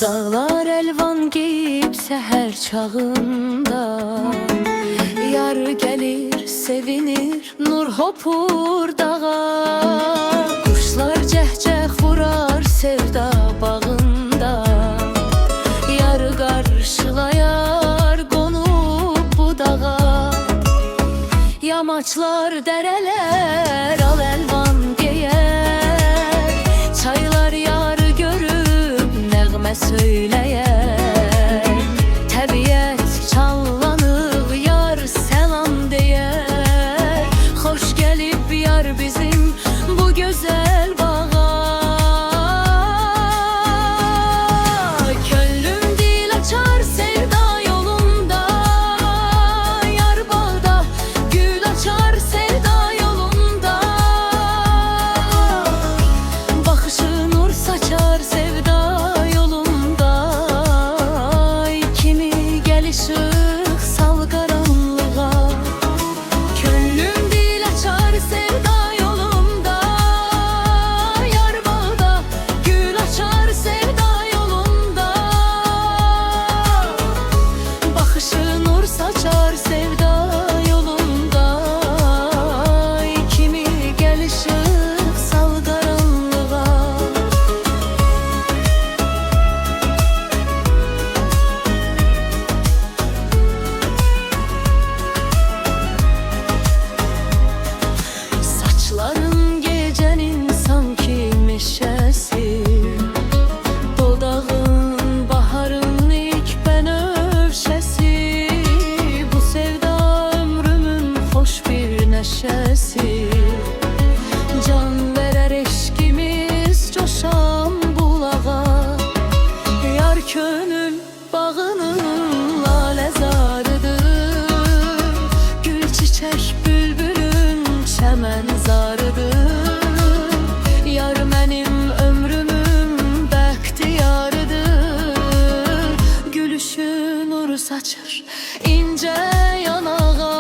Dağlar elvan giyib səhər çağında, yar gəlir, sevinir, nur hopur dağa. Quşlar cəhcəh vurar sevda bağında, yar qarşılayar qonub bu dağa. Yamaçlar, dərələr al elvan geyər, çaylar yarı görüb nəğmə söyləyər. Təbiət çallanıb yar səlam deyər, xoş gəlib yar bizim bu gözəl bağa. Könlüm dil açar sevda yolunda, yar bağda gül açar sevda yolunda. Baxışı nur saçar sevda yolunda, kimi gəl işıq sal qaranlığa. Könlüm dil açar sevda yolunda, yar bağda gül açar sevda yolunda. Baxışı nur saçar sevda yolunda, kimi gəl işıq sal qaranlığa. Saçların gecenin sanki meşesi, dodağın baharın ilk bənövşəsi. Bu sevda ömrümün xoş bir neşesi, can verər eşkimiz coşan bulağa. Yar könül bağının lalə zarıdır, gül çiçək bülbülün çəmən zarıdır. Yar mənim ömrümün bəxtiyarıdır, gülüşü nur saçır incə yanağa.